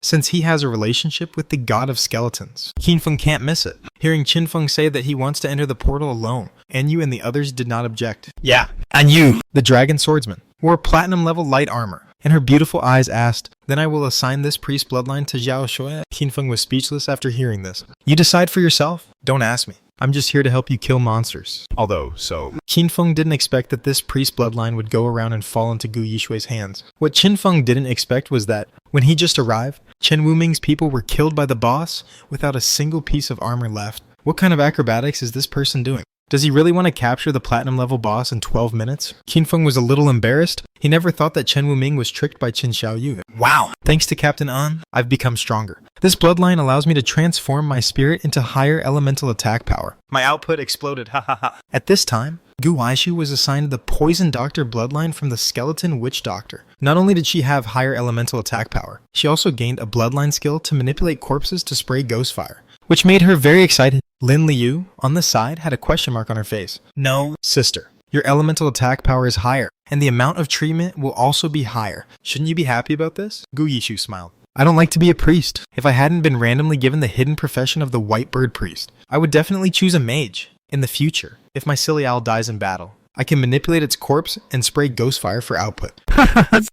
since he has a relationship with the god of skeletons. Qinfeng can't miss it. Hearing Qinfeng say that he wants to enter the portal alone, Anyu and the others did not object. Yeah, and you. The dragon swordsman wore platinum level light armor, and her beautiful eyes asked, "Then I will assign this priest bloodline to Zhao Shui." Qinfeng was speechless after hearing this. "You decide for yourself. Don't ask me. I'm just here to help you kill monsters." Qinfeng didn't expect that this priest bloodline would go around and fall into Gu Yishui's hands. What Qinfeng didn't expect was that, when he just arrived, Chen Wuming's people were killed by the boss without a single piece of armor left. What kind of acrobatics is this person doing? Does he really want to capture the platinum level boss in 12 minutes? Qinfeng was a little embarrassed. He never thought that Chen Wuming was tricked by Qin Xiaoyu. Wow! Thanks to Captain An, I've become stronger. This bloodline allows me to transform my spirit into higher elemental attack power. My output exploded, ha ha ha. At this time, Gu Aishu was assigned the Poison Doctor bloodline from the Skeleton Witch Doctor. Not only did she have higher elemental attack power, she also gained a bloodline skill to manipulate corpses to spray ghost fire, which made her very excited. Lin Liu, on the side, had a question mark on her face. No, sister. Your elemental attack power is higher, and the amount of treatment will also be higher. Shouldn't you be happy about this? Gu Yishu smiled. I don't like to be a priest. If I hadn't been randomly given the hidden profession of the White Bird Priest, I would definitely choose a mage. In the future, if my silly owl dies in battle, I can manipulate its corpse and spray ghost fire for output.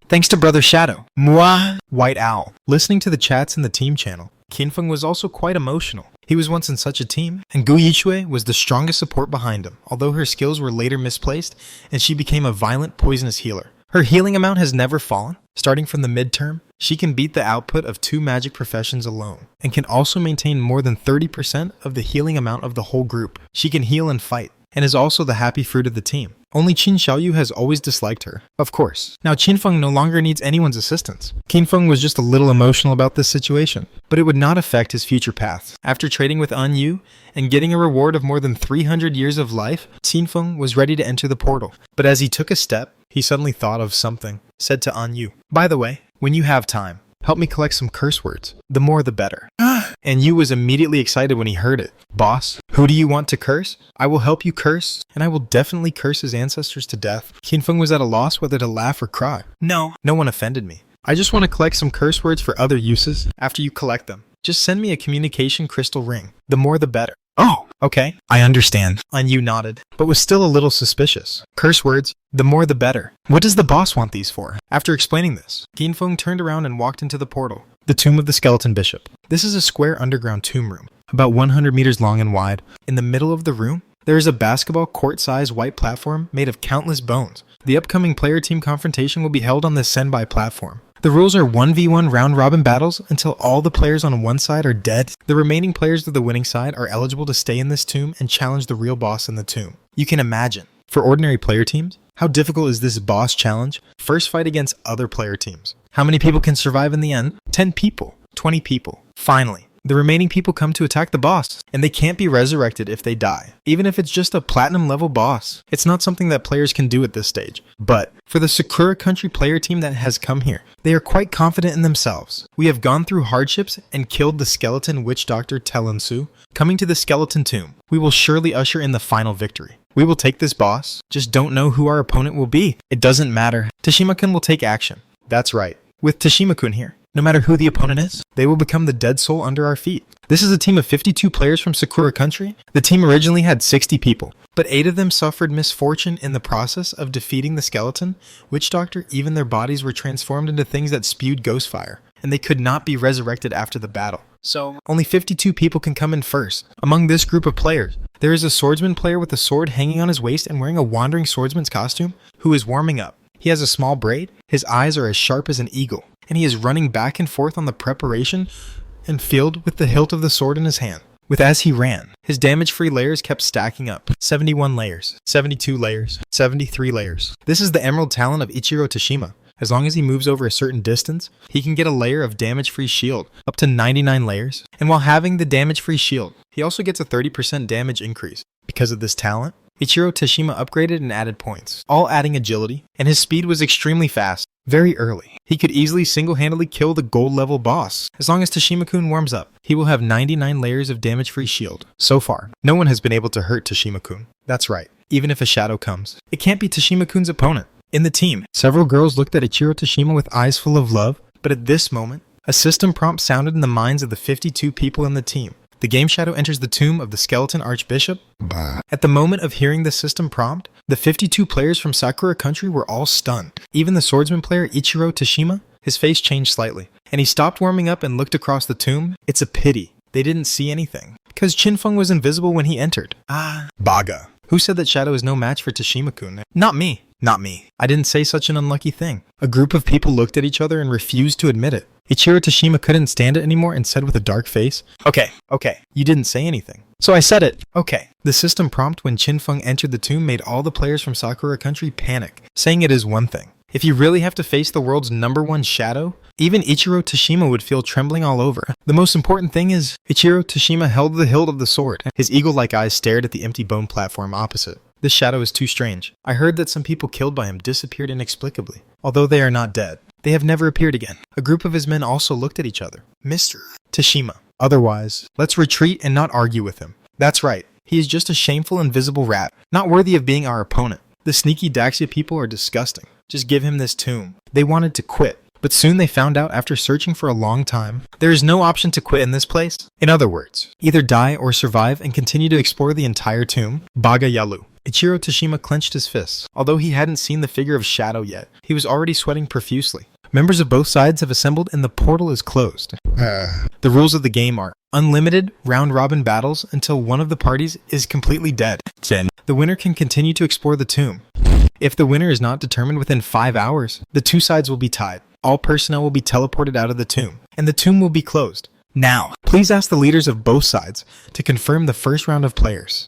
Thanks to Brother Shadow. Moi, White Owl. Listening to the chats in the team channel, Qinfeng was also quite emotional. He was once in such a team, and Gu Yishui was the strongest support behind him, although her skills were later misplaced, and she became a violent poisonous healer. Her healing amount has never fallen. Starting from the midterm, she can beat the output of 2 magic professions alone, and can also maintain more than 30% of the healing amount of the whole group. She can heal and fight, and is also the happy fruit of the team. Only Qin Xiaoyu has always disliked her. Of course. Now Qinfeng no longer needs anyone's assistance. Qinfeng was just a little emotional about this situation, but it would not affect his future paths. After trading with An Yu and getting a reward of more than 300 years of life, Qinfeng was ready to enter the portal. But as he took a step, he suddenly thought of something, said to An Yu, "By the way, when you have time, help me collect some curse words. The more the better." And Yu was immediately excited when he heard it. "Boss, who do you want to curse? I will help you curse, and I will definitely curse his ancestors to death." Qinfeng was at a loss whether to laugh or cry. No one offended me. I just want to collect some curse words for other uses. After you collect them, just send me a communication crystal ring. The more the better. Oh, okay. I understand. An Yu nodded, but was still a little suspicious. Curse words, the more the better. What does the boss want these for? After explaining this, Qinfeng turned around and walked into the portal. The Tomb of the Skeleton Bishop. This is a square underground tomb room, about 100 meters long and wide. In the middle of the room, there is a basketball court-sized white platform made of countless bones. The upcoming player team confrontation will be held on this Senbai platform. The rules are 1v1 round-robin battles until all the players on one side are dead. The remaining players of the winning side are eligible to stay in this tomb and challenge the real boss in the tomb. You can imagine, for ordinary player teams, how difficult is this boss challenge? First fight against other player teams. How many people can survive in the end? 10 people, 20 people. Finally, the remaining people come to attack the boss, and they can't be resurrected if they die, even if it's just a platinum level boss. It's not something that players can do at this stage. But for the Sakura Country player team that has come here, they are quite confident in themselves. We have gone through hardships and killed the skeleton witch doctor Telensu. Coming to the skeleton tomb, we will surely usher in the final victory. We will take this boss, just don't know who our opponent will be. It doesn't matter. Tashima-kun will take action. That's right. With Tashima-kun here, no matter who the opponent is, they will become the dead soul under our feet. This is a team of 52 players from Sakura Country. The team originally had 60 people, but 8 of them suffered misfortune in the process of defeating the skeleton witch doctor. Even their bodies were transformed into things that spewed ghost fire, and they could not be resurrected after the battle. So, only 52 people can come in first. Among this group of players, there is a swordsman player with a sword hanging on his waist and wearing a wandering swordsman's costume who is warming up. He has a small braid, his eyes are as sharp as an eagle, and he is running back and forth on the preparation and field with the hilt of the sword in his hand. As he ran, his damage-free layers kept stacking up. 71 layers, 72 layers, 73 layers. This is the emerald talent of Ichiro Tashima. As long as he moves over a certain distance, he can get a layer of damage-free shield, up to 99 layers. And while having the damage-free shield, he also gets a 30% damage increase. Because of this talent, Ichiro Tashima upgraded and added points, all adding agility, and his speed was extremely fast, very early. He could easily single-handedly kill the gold level boss. As long as Tashima-kun warms up, he will have 99 layers of damage-free shield. So far, no one has been able to hurt Tashima-kun. That's right, even if a shadow comes, it can't be Tashima-kun's opponent. In the team, several girls looked at Ichiro Tashima with eyes full of love, but at this moment, A system prompt sounded in the minds of the 52 people in the team. The game shadow enters the tomb of the skeleton archbishop. Bah. At the moment of hearing the system prompt, the 52 players from Sakura Country were all stunned. Even the swordsman player Ichiro Tashima, his face changed slightly, and he stopped warming up and looked across the tomb. It's a pity they didn't see anything, because Qinfeng was invisible when he entered. Baga. Who said that Shadow is no match for Tashima-kun? Not me. Not me. I didn't say such an unlucky thing. A group of people looked at each other and refused to admit it. Ichiro Tashima couldn't stand it anymore and said with a dark face, Okay, you didn't say anything. So I said it. Okay. The system prompt when Qinfeng entered the tomb made all the players from Sakura Country panic, saying it is one thing. If you really have to face the world's #1 shadow, even Ichiro Tashima would feel trembling all over. The most important thing is, Ichiro Tashima held the hilt of the sword. His eagle-like eyes stared at the empty bone platform opposite. This shadow is too strange. I heard that some people killed by him disappeared inexplicably. Although they are not dead, they have never appeared again. A group of his men also looked at each other. Mr. Tashima. Otherwise, let's retreat and not argue with him. That's right. He is just a shameful invisible rat, not worthy of being our opponent. The sneaky Daxia people are disgusting. Just give him this tomb. They wanted to quit, but soon they found out after searching for a long time, there is no option to quit in this place. In other words, either die or survive and continue to explore the entire tomb. Baga Yalu. Ichiro Tashima clenched his fists. Although he hadn't seen the figure of Shadow yet, he was already sweating profusely. Members of both sides have assembled and the portal is closed. The rules of the game are unlimited round-robin battles until one of the parties is completely dead. The winner can continue to explore the tomb. If the winner is not determined within 5 hours, the two sides will be tied. All personnel will be teleported out of the tomb, and the tomb will be closed. Now, please ask the leaders of both sides to confirm the first round of players.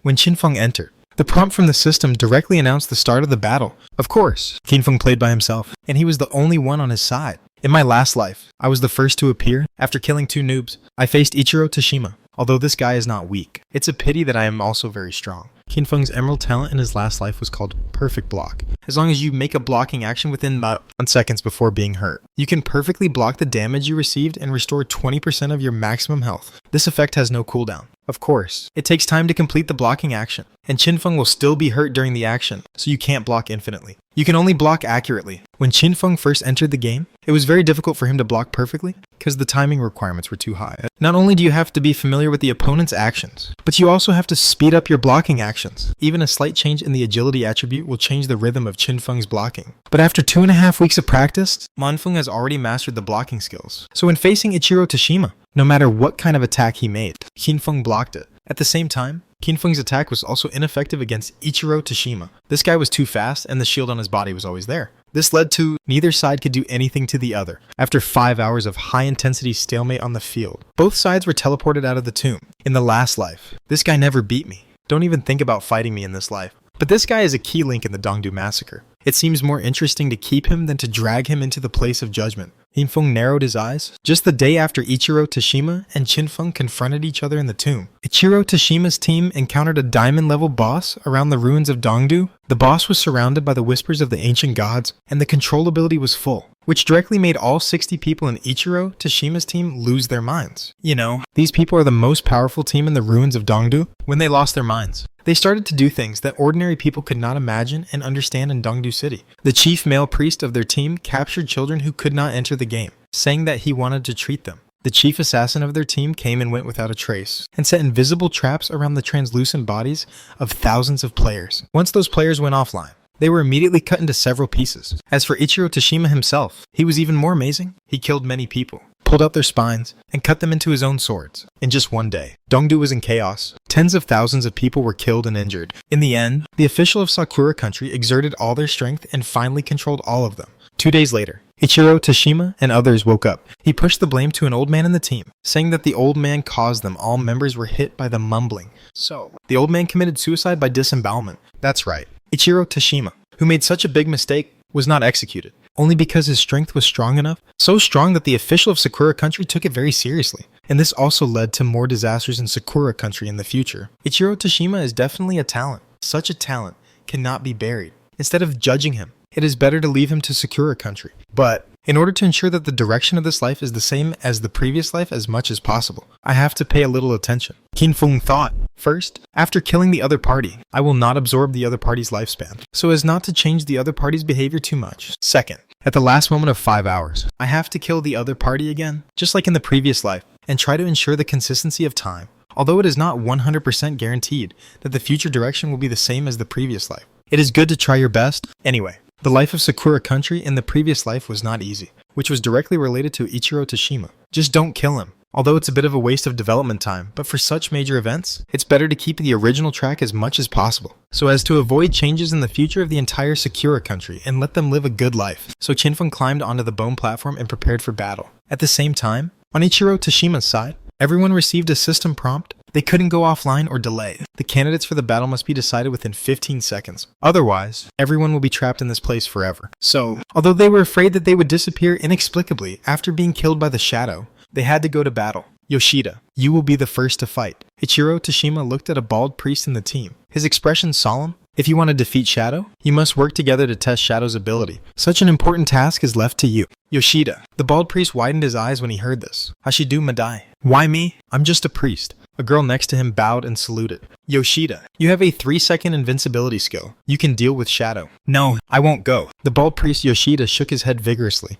When Qinfeng entered, the prompt from the system directly announced the start of the battle. Of course, Qinfeng played by himself, and he was the only one on his side. In my last life, I was the first to appear. After killing 2 noobs, I faced Ichiro Tashima. Although this guy is not weak, it's a pity that I am also very strong. Qinfeng's emerald talent in his last life was called Perfect Block. As long as you make a blocking action within about 1 second before being hurt, you can perfectly block the damage you received and restore 20% of your maximum health. This effect has no cooldown. Of course, it takes time to complete the blocking action, and Qinfeng will still be hurt during the action, so you can't block infinitely. You can only block accurately. When Qinfeng first entered the game, it was very difficult for him to block perfectly, because the timing requirements were too high. Not only do you have to be familiar with the opponent's actions, but you also have to speed up your blocking actions. Even a slight change in the agility attribute will change the rhythm of Qinfeng's blocking. But after 2.5 weeks of practice, Manfeng has already mastered the blocking skills. So when facing Ichiro Tashima, no matter what kind of attack he made, Qinfeng blocked it. At the same time, Qinfeng's attack was also ineffective against Ichiro Tashima. This guy was too fast and the shield on his body was always there. This led to neither side could do anything to the other. After 5 hours of high-intensity stalemate on the field, both sides were teleported out of the tomb. In the last life, this guy never beat me. Don't even think about fighting me in this life. But this guy is a key link in the Dongdu massacre. It seems more interesting to keep him than to drag him into the place of judgment. Qinfeng narrowed his eyes. Just the day after Ichiro Tashima and Qinfeng confronted each other in the tomb, Ichiro Tashima's team encountered a diamond-level boss around the ruins of Dongdu. The boss was surrounded by the whispers of the ancient gods, and the controllability was full, which directly made all 60 people in Ichiro Tashima's team lose their minds. You know, these people are the most powerful team in the ruins of Dongdu. When they lost their minds, they started to do things that ordinary people could not imagine and understand in Dongdu City. The chief male priest of their team captured children who could not enter the game, saying that he wanted to treat them. The chief assassin of their team came and went without a trace, and set invisible traps around the translucent bodies of thousands of players. Once those players went offline, they were immediately cut into several pieces. As for Ichiro Tashima himself, he was even more amazing. He killed many people, pulled out their spines, and cut them into his own swords. In just one day, Dongdu was in chaos. Tens of thousands of people were killed and injured. In the end, the official of Sakura Country exerted all their strength and finally controlled all of them. 2 days later, Ichiro Tashima and others woke up. He pushed the blame to an old man in the team, saying that the old man caused them. All members were hit by the mumbling. So, the old man committed suicide by disembowelment. That's right. Ichiro Tashima, who made such a big mistake, was not executed, only because his strength was strong enough, so strong that the official of Sakura Country took it very seriously. And this also led to more disasters in Sakura Country in the future. Ichiro Tashima is definitely a talent. Such a talent cannot be buried. Instead of judging him, it is better to leave him to Sakura Country. But in order to ensure that the direction of this life is the same as the previous life as much as possible, I have to pay a little attention. Qinfeng thought, first, after killing the other party, I will not absorb the other party's lifespan, so as not to change the other party's behavior too much. Second, At the last moment of 5 hours, I have to kill the other party again, just like in the previous life, and try to ensure the consistency of time. Although it is not 100% guaranteed that the future direction will be the same as the previous life, it is good to try your best. Anyway, the life of Sakura Country in the previous life was not easy, which was directly related to Ichiro Tashima. Just don't kill him. Although it's a bit of a waste of development time, but for such major events, it's better to keep the original track as much as possible, so as to avoid changes in the future of the entire Sakura Country and let them live a good life. So Qinfeng climbed onto the bone platform and prepared for battle. At the same time, on Ichiro Tashima's side, everyone received a system prompt. They couldn't go offline or delay. The candidates for the battle must be decided within 15 seconds. Otherwise, everyone will be trapped in this place forever. So, although they were afraid that they would disappear inexplicably after being killed by the shadow, they had to go to battle. Yoshida, you will be the first to fight. Ichiro Tashima looked at a bald priest in the team, his expression solemn. If you want to defeat Shadow, you must work together to test Shadow's ability. Such an important task is left to you. Yoshida, the bald priest widened his eyes when he heard this. Hashidu Madai. Why me? I'm just a priest. A girl next to him bowed and saluted. Yoshida, you have a 3-second invincibility skill. You can deal with Shadow. No, I won't go. The bald priest Yoshida shook his head vigorously.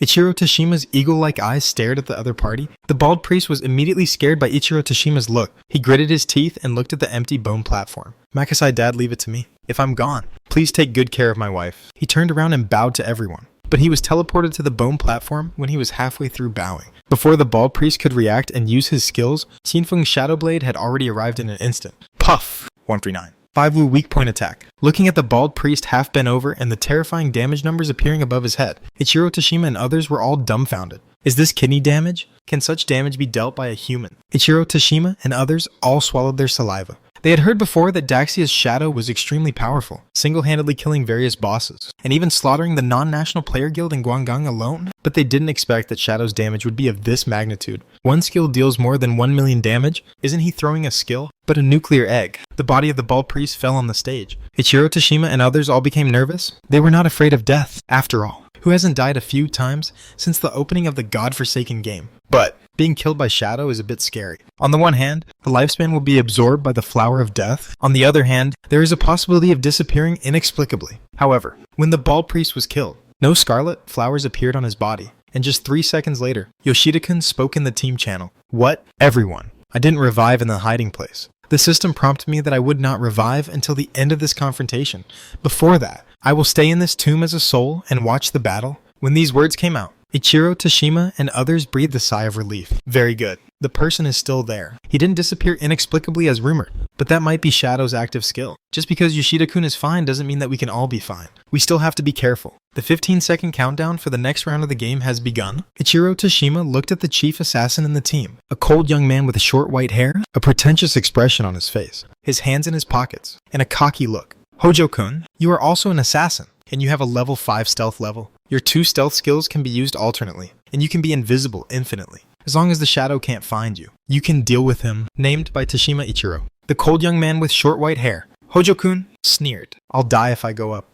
Ichiro Tashima's eagle-like eyes stared at the other party. The bald priest was immediately scared by Ichiro Tashima's look. He gritted his teeth and looked at the empty bone platform. Makasai dad, leave it to me. If I'm gone, please take good care of my wife. He turned around and bowed to everyone. But he was teleported to the bone platform when he was halfway through bowing. Before the bald priest could react and use his skills, Qinfeng's Shadow Blade had already arrived in an instant. Puff! 139. 5 Lu weak point attack. Looking at the bald priest half bent over and the terrifying damage numbers appearing above his head, Ichiro Tashima and others were all dumbfounded. Is this kidney damage? Can such damage be dealt by a human? Ichiro Tashima and others all swallowed their saliva. They had heard before that Daxia's shadow was extremely powerful, single-handedly killing various bosses, and even slaughtering the non-national player guild in Guanggang alone, but they didn't expect that Shadow's damage would be of this magnitude. One skill deals more than 1 million damage. Isn't he throwing a skill? But a nuclear egg. The body of the bald priest fell on the stage. Ichiro Tashima and others all became nervous. They were not afraid of death, after all. Who hasn't died a few times since the opening of the godforsaken game? But being killed by Shadow is a bit scary. On the one hand, the lifespan will be absorbed by the flower of death. On the other hand, there is a possibility of disappearing inexplicably. However, when the bald priest was killed, no scarlet flowers appeared on his body. And just 3 seconds later, Yoshida-kun spoke in the team channel. What? Everyone. I didn't revive in the hiding place. The system prompted me that I would not revive until the end of this confrontation. Before that, I will stay in this tomb as a soul and watch the battle. When these words came out, Ichiro Tashima and others breathed a sigh of relief. Very good. The person is still there. He didn't disappear inexplicably as rumored, but that might be Shadow's active skill. Just because Yoshida-kun is fine doesn't mean that we can all be fine. We still have to be careful. The 15-second countdown for the next round of the game has begun. Ichiro Tashima looked at the chief assassin in the team, a cold young man with short white hair, a pretentious expression on his face, his hands in his pockets, and a cocky look. Hojo-kun, you are also an assassin, and you have a level 5 stealth level. Your 2 stealth skills can be used alternately, and you can be invisible infinitely. As long as the shadow can't find you, you can deal with him. Named by Tashima Ichiro. The cold young man with short white hair. Hojo-kun sneered. I'll die if I go up.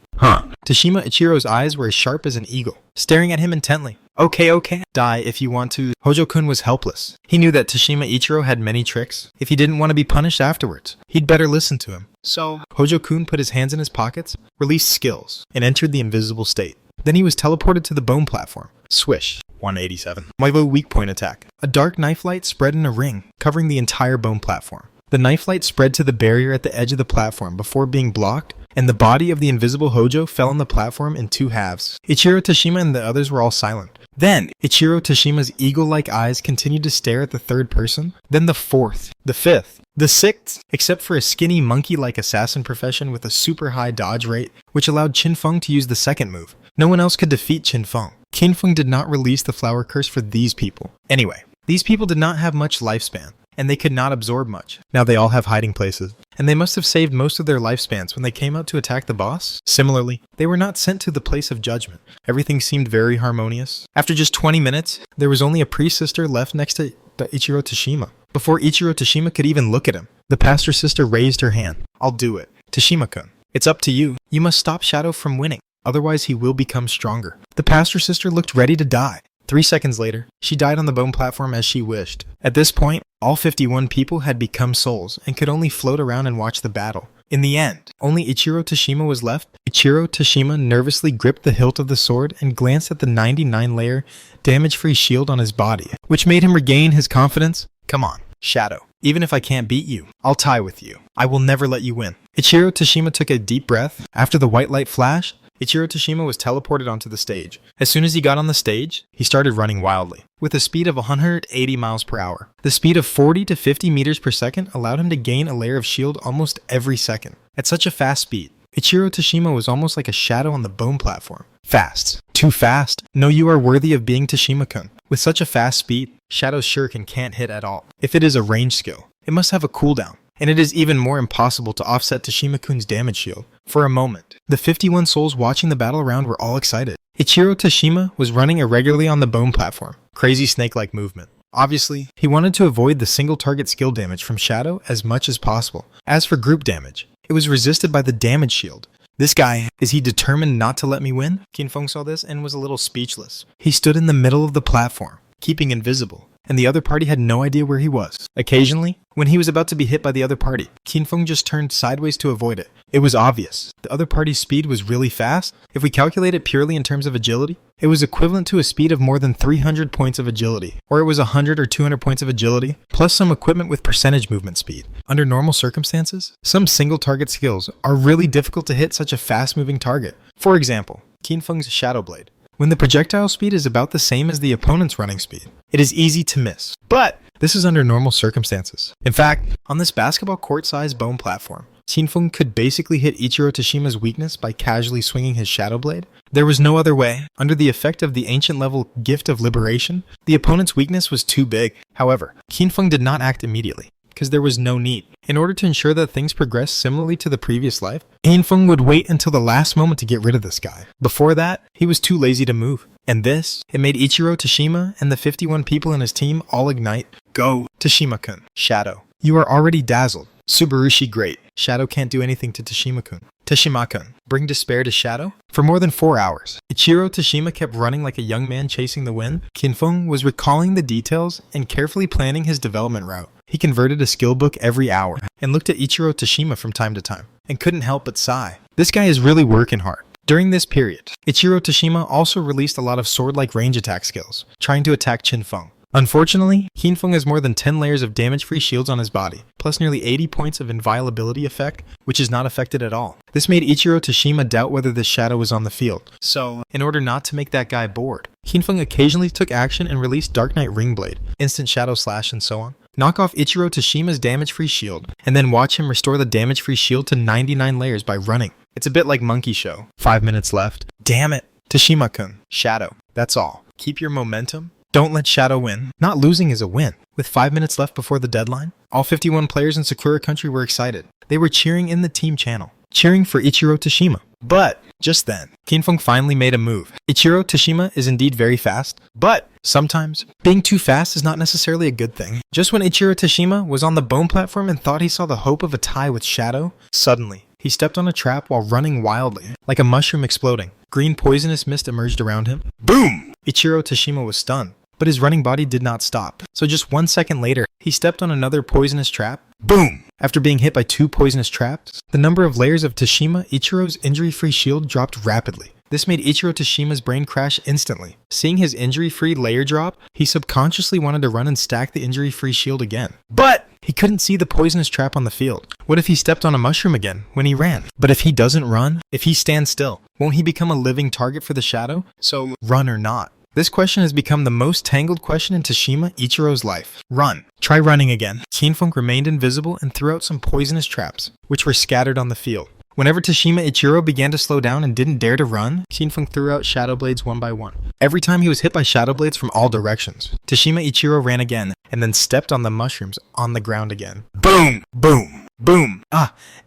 Tashima Ichiro's eyes were as sharp as an eagle, staring at him intently. Okay. Die if you want to. Hojo-kun was helpless. He knew that Tashima Ichiro had many tricks. If he didn't want to be punished afterwards, he'd better listen to him. So, Hojo-kun put his hands in his pockets, released skills, and entered the invisible state. Then he was teleported to the bone platform. Swish. 187. Waivo weak point attack. A dark knife light spread in a ring, covering the entire bone platform. The knife light spread to the barrier at the edge of the platform before being blocked, and the body of the invisible Hojo fell on the platform in 2 halves. Ichiro Tashima and the others were all silent. Then, Ichiro Tashima's eagle-like eyes continued to stare at the 3rd person, then the 4th, the 5th, the 6th, except for a skinny monkey-like assassin profession with a super high dodge rate, which allowed Qinfeng to use the 2nd move. No one else could defeat Qinfeng. Qinfeng did not release the flower curse for these people. Anyway, these people did not have much lifespan, and they could not absorb much. Now they all have hiding places, and they must have saved most of their lifespans when they came out to attack the boss. Similarly, they were not sent to the place of judgment. Everything seemed very harmonious. After just 20 minutes, there was only a priest sister left next to Ichiro Tashima. Before Ichiro Tashima could even look at him, the pastor sister raised her hand. I'll do it. Tashima-kun, it's up to you. You must stop Shadow from winning. Otherwise, he will become stronger. The pastor sister looked ready to die. 3 seconds later, she died on the bone platform as she wished. At this point, all 51 people had become souls and could only float around and watch the battle. In the end, only Ichiro Tashima was left. Ichiro Tashima nervously gripped the hilt of the sword and glanced at the 99-layer damage-free shield on his body, which made him regain his confidence. Come on, Shadow. Even if I can't beat you, I'll tie with you. I will never let you win. Ichiro Tashima took a deep breath. After the white light flashed, Ichiro Tashima was teleported onto the stage. As soon as he got on the stage, he started running wildly. With a speed of 180 miles per hour. The speed of 40 to 50 meters per second allowed him to gain a layer of shield almost every second. At such a fast speed, Ichiro Tashima was almost like a shadow on the bone platform. Fast. Too fast. No, you are worthy of being Tashima-kun. With such a fast speed, Shadow's shuriken can't hit at all. If it is a range skill, it must have a cooldown. And it is even more impossible to offset Tashima-kun's damage shield. For a moment, the 51 souls watching the battle around were all excited. Ichiro Tashima was running irregularly on the bone platform. Crazy snake-like movement. Obviously, he wanted to avoid the single target skill damage from Shadow as much as possible. As for group damage, it was resisted by the damage shield. This guy, is he determined not to let me win? Qinfeng saw this and was a little speechless. He stood in the middle of the platform, keeping invisible, and the other party had no idea where he was. Occasionally, when he was about to be hit by the other party, Qinfeng just turned sideways to avoid it. It was obvious. The other party's speed was really fast. If we calculate it purely in terms of agility, it was equivalent to a speed of more than 300 points of agility, or it was 100 or 200 points of agility, plus some equipment with percentage movement speed. Under normal circumstances, some single target skills are really difficult to hit such a fast-moving target. For example, Qinfeng's Shadow Blade. When the projectile speed is about the same as the opponent's running speed, it is easy to miss. But this is under normal circumstances. In fact, on this basketball court-sized bone platform, Qinfeng could basically hit Ichiro Tashima's weakness by casually swinging his Shadow Blade. There was no other way. Under the effect of the ancient level Gift of Liberation, the opponent's weakness was too big. However, Qinfeng did not act immediately, because there was no need. In order to ensure that things progressed similarly to the previous life, Qinfeng would wait until the last moment to get rid of this guy. Before that, he was too lazy to move. And this, it made Ichiro Tashima and the 51 people in his team all ignite. Go, Tashima-kun. Shadow. You are already dazzled. Subarushi great. Shadow can't do anything to Tashima-kun. Tashima-kun. Bring despair to Shadow? For more than 4 hours, Ichiro Tashima kept running like a young man chasing the wind. Qinfeng was recalling the details and carefully planning his development route. He converted a skill book every hour and looked at Ichiro Tashima from time to time and couldn't help but sigh. This guy is really working hard. During this period, Ichiro Tashima also released a lot of sword-like range attack skills, trying to attack Qinfeng. Unfortunately, Qinfeng has more than 10 layers of damage-free shields on his body, plus nearly 80 points of inviolability effect, which is not affected at all. This made Ichiro Tashima doubt whether this shadow was on the field. So, in order not to make that guy bored, Qinfeng occasionally took action and released Dark Knight Ring Blade, Instant Shadow Slash, and so on. Knock off Ichiro Tashima's damage-free shield, and then watch him restore the damage-free shield to 99 layers by running. It's a bit like Monkey Show. 5 minutes left. Damn it. Tashima-kun. Shadow. That's all. Keep your momentum. Don't let Shadow win. Not losing is a win. With 5 minutes left before the deadline, all 51 players in Sakura Country were excited. They were cheering in the team channel, cheering for Ichiro Tashima. But, just then, Qinfeng finally made a move. Ichiro Tashima is indeed very fast, but sometimes, being too fast is not necessarily a good thing. Just when Ichiro Tashima was on the bone platform and thought he saw the hope of a tie with Shadow, suddenly, he stepped on a trap while running wildly, like a mushroom exploding. Green poisonous mist emerged around him. Boom! Ichiro Tashima was stunned, but his running body did not stop. So just 1 second later, he stepped on another poisonous trap. Boom! After being hit by 2 poisonous traps, the number of layers of Tashima Ichiro's injury-free shield dropped rapidly. This made Ichiro Tashima's brain crash instantly. Seeing his injury-free layer drop, he subconsciously wanted to run and stack the injury-free shield again. But he couldn't see the poisonous trap on the field. What if he stepped on a mushroom again when he ran? But if he doesn't run, if he stands still, won't he become a living target for the shadow? So, run or not? This question has become the most tangled question in Tashima Ichiro's life. Run. Try running again. Qinfeng remained invisible and threw out some poisonous traps, which were scattered on the field. Whenever Tashima Ichiro began to slow down and didn't dare to run, Qinfeng threw out Shadow Blades one by one. Every time he was hit by Shadow Blades from all directions, Tashima Ichiro ran again, and then stepped on the mushrooms on the ground again. Boom! Boom! Boom!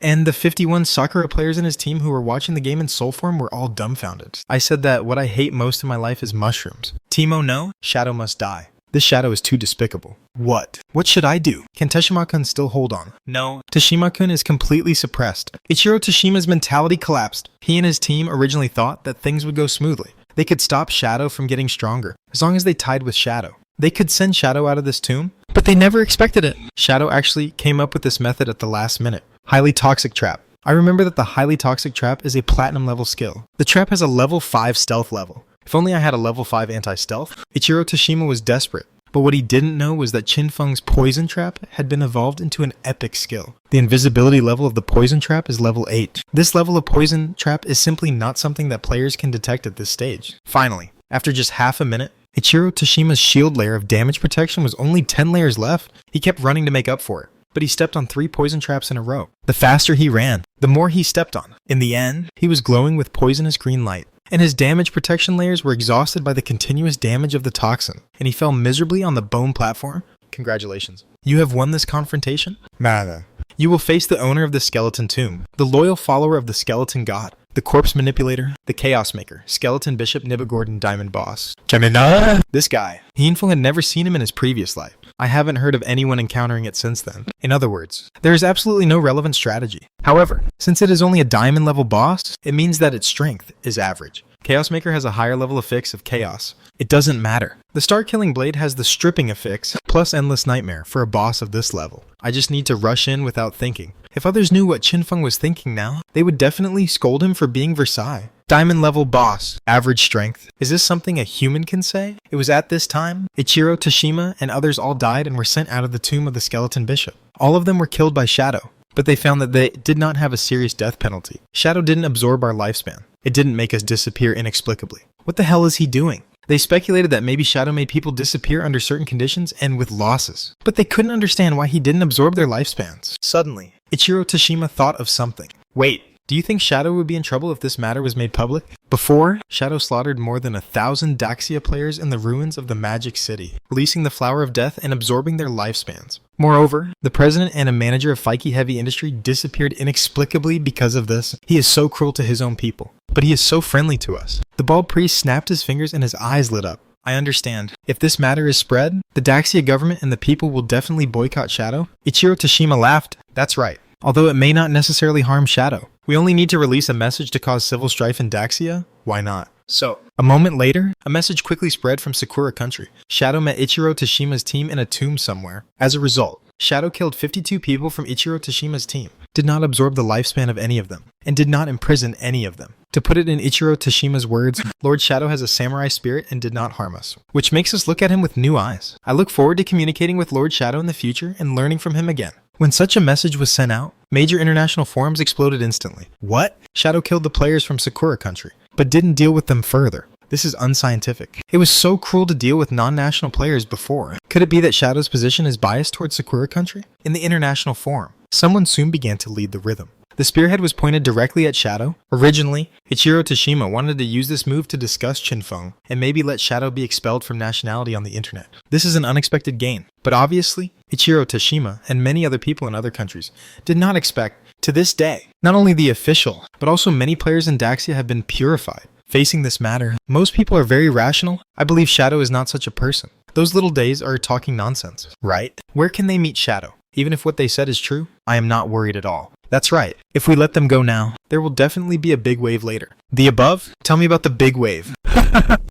And the 51 Sakura players in his team who were watching the game in soul form were all dumbfounded. I said that what I hate most in my life is mushrooms. Teemo no, Shadow must die. This shadow is too despicable. What? What should I do? Can Tashima-kun still hold on? No. Tashima-kun is completely suppressed. Ichiro Tashima's mentality collapsed. He and his team originally thought that things would go smoothly. They could stop Shadow from getting stronger, as long as they tied with Shadow. They could send Shadow out of this tomb, but they never expected it. Shadow actually came up with this method at the last minute. Highly toxic trap. I remember that the highly toxic trap is a platinum level skill. The trap has a level 5 stealth level. If only I had a level 5 anti-stealth. Ichiro Toshima was desperate, but what he didn't know was that Qinfeng's poison trap had been evolved into an epic skill. The invisibility level of the poison trap is level 8. This level of poison trap is simply not something that players can detect at this stage. Finally, after just half a minute, Ichiro Toshima's shield layer of damage protection was only 10 layers left. He kept running to make up for it, but he stepped on 3 poison traps in a row. The faster he ran, the more he stepped on. In the end, he was glowing with poisonous green light, and his damage protection layers were exhausted by the continuous damage of the toxin, and he fell miserably on the bone platform. Congratulations. You have won this confrontation? Nada. You will face the owner of the skeleton tomb, the loyal follower of the skeleton god, the corpse manipulator, the chaos maker, skeleton bishop Nibogorden Diamond Boss. Gemini! This guy. Hiinfeng had never seen him in his previous life. I haven't heard of anyone encountering it since then. In other words, there is absolutely no relevant strategy. However, since it is only a diamond level boss, it means that its strength is average. Chaos Maker has a higher level affix of chaos. It doesn't matter. The Star Killing Blade has the stripping affix plus Endless Nightmare for a boss of this level. I just need to rush in without thinking. If others knew what Qinfeng was thinking now, they would definitely scold him for being Versailles. Diamond level boss, average strength. Is this something a human can say? It was at this time, Ichiro Toshima and others all died and were sent out of the tomb of the skeleton bishop. All of them were killed by Shadow, but they found that they did not have a serious death penalty. Shadow didn't absorb our lifespan. It didn't make us disappear inexplicably. What the hell is he doing? They speculated that maybe Shadow made people disappear under certain conditions and with losses, but they couldn't understand why he didn't absorb their lifespans. Suddenly, Ichiro Toshima thought of something. Wait, do you think Shadow would be in trouble if this matter was made public? Before, Shadow slaughtered more than 1,000 Daxia players in the ruins of the Magic City, releasing the Flower of Death and absorbing their lifespans. Moreover, the president and a manager of Faiki Heavy Industry disappeared inexplicably because of this. He is so cruel to his own people, but he is so friendly to us. The bald priest snapped his fingers and his eyes lit up. I understand. If this matter is spread, the Daxia government and the people will definitely boycott Shadow. Ichiro Toshima laughed. That's right. Although it may not necessarily harm Shadow. We only need to release a message to cause civil strife in Daxia? Why not? So, a moment later, a message quickly spread from Sakura country. Shadow met Ichiro Toshima's team in a tomb somewhere. As a result, Shadow killed 52 people from Ichiro Toshima's team, did not absorb the lifespan of any of them, and did not imprison any of them. To put it in Ichiro Toshima's words, Lord Shadow has a samurai spirit and did not harm us, which makes us look at him with new eyes. I look forward to communicating with Lord Shadow in the future and learning from him again. When such a message was sent out, major international forums exploded instantly. What? Shadow killed the players from Sakura country, but didn't deal with them further. This is unscientific. It was so cruel to deal with non-national players before. Could it be that Shadow's position is biased towards Sakura country? In the international forum, someone soon began to lead the rhythm. The spearhead was pointed directly at Shadow. Originally, Ichiro Toshima wanted to use this move to discuss Qinfeng and maybe let Shadow be expelled from nationality on the internet. This is an unexpected gain, but obviously, Ichiro Toshima and many other people in other countries did not expect, to this day, not only the official, but also many players in Daxia have been purified. Facing this matter, most people are very rational. I believe Shadow is not such a person. Those little days are talking nonsense, right? Where can they meet Shadow? Even if what they said is true, I am not worried at all. That's right. If we let them go now, there will definitely be a big wave later. The above? Tell me about the big wave.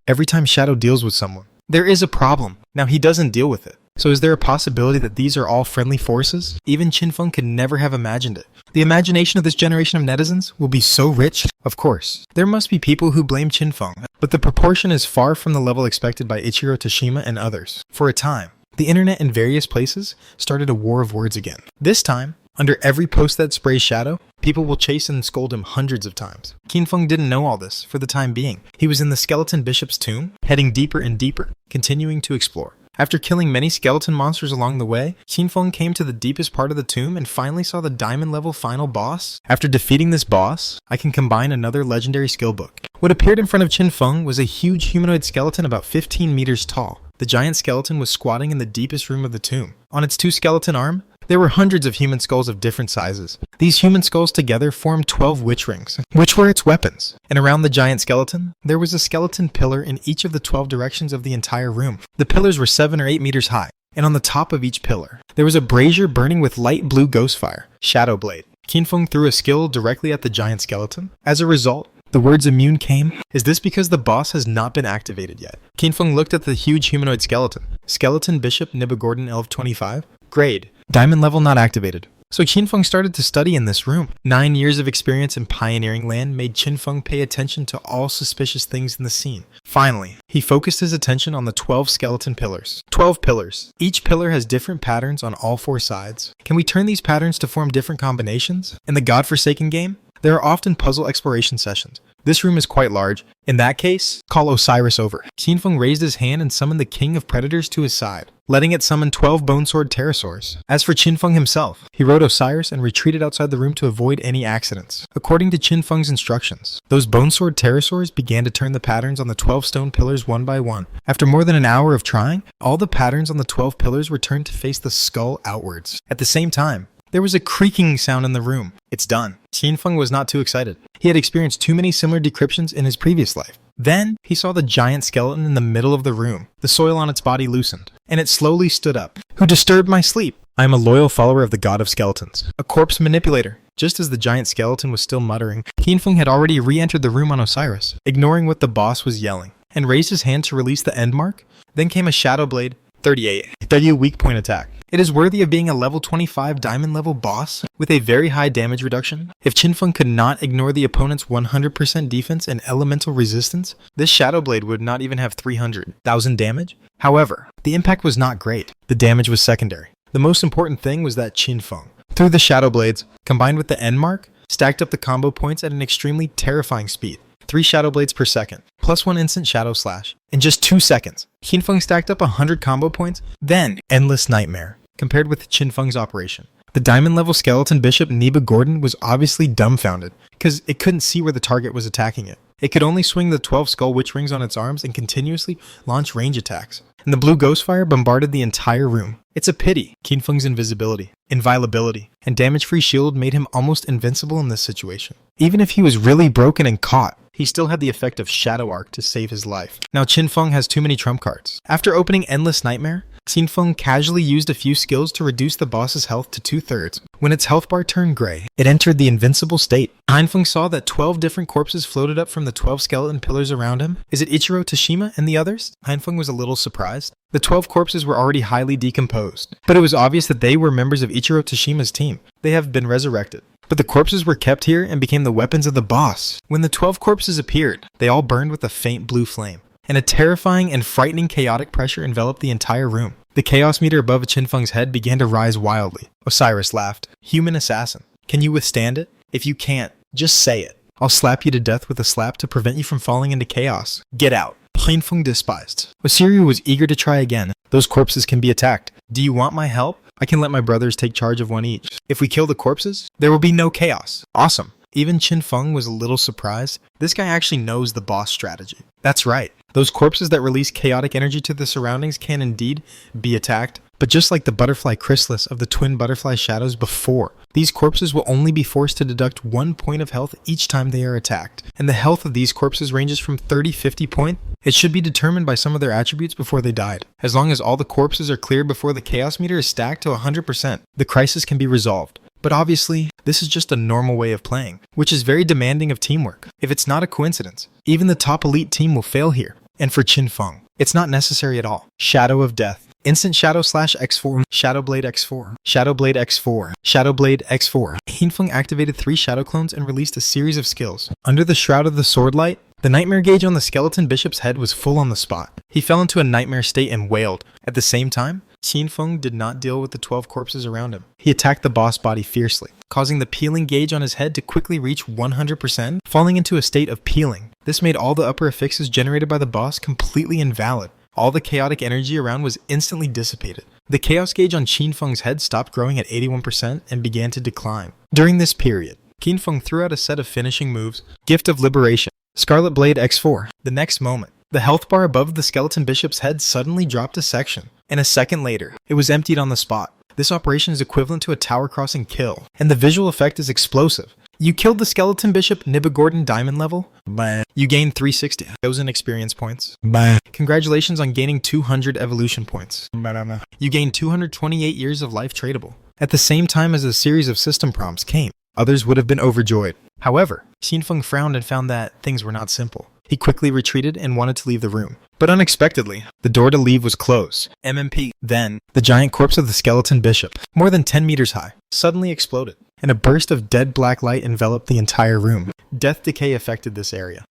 Every time Shadow deals with someone, there is a problem. Now he doesn't deal with it. So is there a possibility that these are all friendly forces? Even Qinfeng could never have imagined it. The imagination of this generation of netizens will be so rich. Of course, there must be people who blame Qinfeng, but the proportion is far from the level expected by Ichiro Toshima and others. For a time, the internet in various places started a war of words again. This time, under every post that sprays Shadow, people will chase and scold him hundreds of times. Qinfeng didn't know all this for the time being. He was in the skeleton bishop's tomb, heading deeper and deeper, continuing to explore. After killing many skeleton monsters along the way, Qinfeng came to the deepest part of the tomb and finally saw the diamond level final boss. After defeating this boss, I can combine another legendary skill book. What appeared in front of Qinfeng was a huge humanoid skeleton about 15 meters tall. The giant skeleton was squatting in the deepest room of the tomb. On its 2 skeleton arms, there were hundreds of human skulls of different sizes. These human skulls together formed 12 witch rings, which were its weapons. And around the giant skeleton, there was a skeleton pillar in each of the 12 directions of the entire room. The pillars were 7 or 8 meters high, and on the top of each pillar, there was a brazier burning with light blue ghost fire, Shadow Blade. Qinfeng threw a skill directly at the giant skeleton. As a result, the words immune came. Is this because the boss has not been activated yet? Qinfeng looked at the huge humanoid skeleton. Skeleton Bishop Nibogorden Elf 25. Grade. Diamond level not activated. So Qinfeng started to study in this room. 9 years of experience in pioneering land made Qinfeng pay attention to all suspicious things in the scene. Finally, he focused his attention on the 12 skeleton pillars. 12 pillars. Each pillar has different patterns on all 4 sides. Can we turn these patterns to form different combinations? In the Godforsaken game, there are often puzzle exploration sessions. This room is quite large. In that case, call Osiris over. Qinfeng raised his hand and summoned the king of predators to his side, letting it summon 12 bone sword pterosaurs. As for Qinfeng himself, he rode Osiris and retreated outside the room to avoid any accidents. According to Qinfeng's instructions, those bone sword pterosaurs began to turn the patterns on the 12 stone pillars one by one. After more than an hour of trying, all the patterns on the 12 pillars were turned to face the skull outwards. At the same time, there was a creaking sound in the room. It's done. Qinfeng was not too excited. He had experienced too many similar decryptions in his previous life. Then, he saw the giant skeleton in the middle of the room. The soil on its body loosened, and it slowly stood up. Who disturbed my sleep? I am a loyal follower of the god of skeletons, a corpse manipulator. Just as the giant skeleton was still muttering, Qinfeng had already re-entered the room on Osiris, ignoring what the boss was yelling, and raised his hand to release the end mark. Then came a Shadow Blade 38, 30 weak point attack. It is worthy of being a level 25 diamond level boss with a very high damage reduction. If Qinfeng could not ignore the opponent's 100% defense and elemental resistance, this Shadow Blade would not even have 300,000 damage. However, the impact was not great. The damage was secondary. The most important thing was that Qinfeng, through the Shadow Blades, combined with the end mark, stacked up the combo points at an extremely terrifying speed. 3 Shadow Blades per second, plus 1 instant Shadow Slash. In just 2 seconds, Qinfeng stacked up 100 combo points, then Endless Nightmare, compared with Qinfeng's operation. The diamond level skeleton bishop Neba Gordon was obviously dumbfounded, because it couldn't see where the target was attacking it. It could only swing the 12 skull witch rings on its arms and continuously launch range attacks. And the blue ghost fire bombarded the entire room. It's a pity. Qinfeng's invisibility, inviolability, and damage-free shield made him almost invincible in this situation. Even if he was really broken and caught, he still had the effect of Shadow Arc to save his life. Now Qinfeng has too many trump cards. After opening Endless Nightmare, Qinfeng casually used a few skills to reduce the boss's health to 2/3. When its health bar turned gray, it entered the invincible state. Qinfeng saw that 12 different corpses floated up from the 12 skeleton pillars around him. Is it Ichiro Tashima and the others? Qinfeng was a little surprised. The 12 corpses were already highly decomposed, but it was obvious that they were members of Ichiro Tashima's team. They have been resurrected. But the corpses were kept here and became the weapons of the boss. When the 12 corpses appeared, they all burned with a faint blue flame, and a terrifying and frightening chaotic pressure enveloped the entire room. The chaos meter above Qinfeng's head began to rise wildly. Osiris laughed. Human assassin. Can you withstand it? If you can't, just say it. I'll slap you to death with a slap to prevent you from falling into chaos. Get out. Qinfeng despised. Osiris was eager to try again. Those corpses can be attacked. Do you want my help? I can let my brothers take charge of one each. If we kill the corpses, there will be no chaos. Awesome. Even Qinfeng was a little surprised. This guy actually knows the boss strategy. That's right. Those corpses that release chaotic energy to the surroundings can indeed be attacked. But just like the butterfly chrysalis of the twin butterfly shadows before, these corpses will only be forced to deduct 1 point of health each time they are attacked. And the health of these corpses ranges from 30-50 points. It should be determined by some of their attributes before they died. As long as all the corpses are cleared before the chaos meter is stacked to 100%, the crisis can be resolved. But obviously, this is just a normal way of playing, which is very demanding of teamwork. If it's not a coincidence, even the top elite team will fail here. And for Qinfeng, it's not necessary at all. Shadow of Death. Instant Shadow Slash X4, Shadow Blade X4, Shadow Blade X4, Shadow Blade X4. Qinfeng activated 3 shadow clones and released a series of skills. Under the Shroud of the Swordlight, the nightmare gauge on the skeleton bishop's head was full on the spot. He fell into a nightmare state and wailed. At the same time, Qinfeng did not deal with the 12 corpses around him. He attacked the boss body fiercely, causing the peeling gauge on his head to quickly reach 100%, falling into a state of peeling. This made all the upper affixes generated by the boss completely invalid. All the chaotic energy around was instantly dissipated. The chaos gauge on Qinfeng's head stopped growing at 81% and began to decline. During this period, Qinfeng threw out a set of finishing moves, Gift of Liberation, Scarlet Blade X4. The next moment, the health bar above the skeleton bishop's head suddenly dropped a section, and a second later, it was emptied on the spot. This operation is equivalent to a tower crossing kill, and the visual effect is explosive. You killed the skeleton bishop Neba Gordon diamond level? Bah. You gained 360 chosen experience points. Bah. Congratulations on gaining 200 evolution points. Bah. You gained 228 years of life tradable. At the same time as a series of system prompts came, others would have been overjoyed. However, Qinfeng frowned and found that things were not simple. He quickly retreated and wanted to leave the room. But unexpectedly, the door to leave was closed. MMP. Then, the giant corpse of the skeleton bishop, more than 10 meters high, suddenly exploded, and a burst of dead black light enveloped the entire room. Death decay affected this area.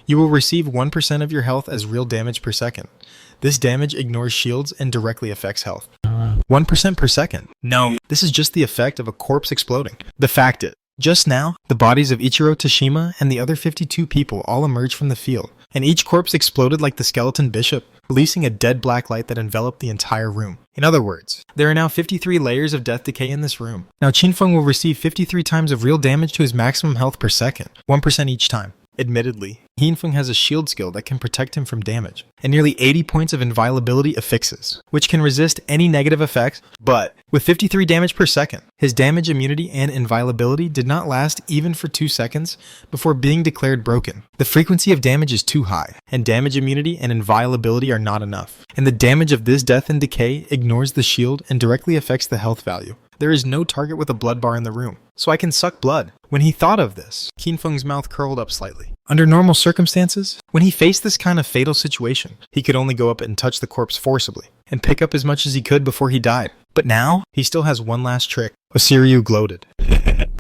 You will receive 1% of your health as real damage per second. This damage ignores shields and directly affects health. 1% per second. No, this is just the effect of a corpse exploding. The fact is, just now, the bodies of Ichiro Tashima and the other 52 people all emerged from the field, and each corpse exploded like the skeleton bishop, releasing a dead black light that enveloped the entire room. In other words, there are now 53 layers of death decay in this room. Now Qinfeng will receive 53 times of real damage to his maximum health per second, 1% each time. Admittedly, Qinfeng has a shield skill that can protect him from damage, and nearly 80 points of inviolability affixes, which can resist any negative effects, but with 53 damage per second, his damage immunity and inviolability did not last even for 2 seconds before being declared broken. The frequency of damage is too high, and damage immunity and inviolability are not enough, and the damage of this death and decay ignores the shield and directly affects the health value. There is no target with a blood bar in the room, so I can suck blood. When he thought of this, Qinfeng's mouth curled up slightly. Under normal circumstances, when he faced this kind of fatal situation, he could only go up and touch the corpse forcibly, and pick up as much as he could before he died. But now, he still has one last trick. Osiryu gloated.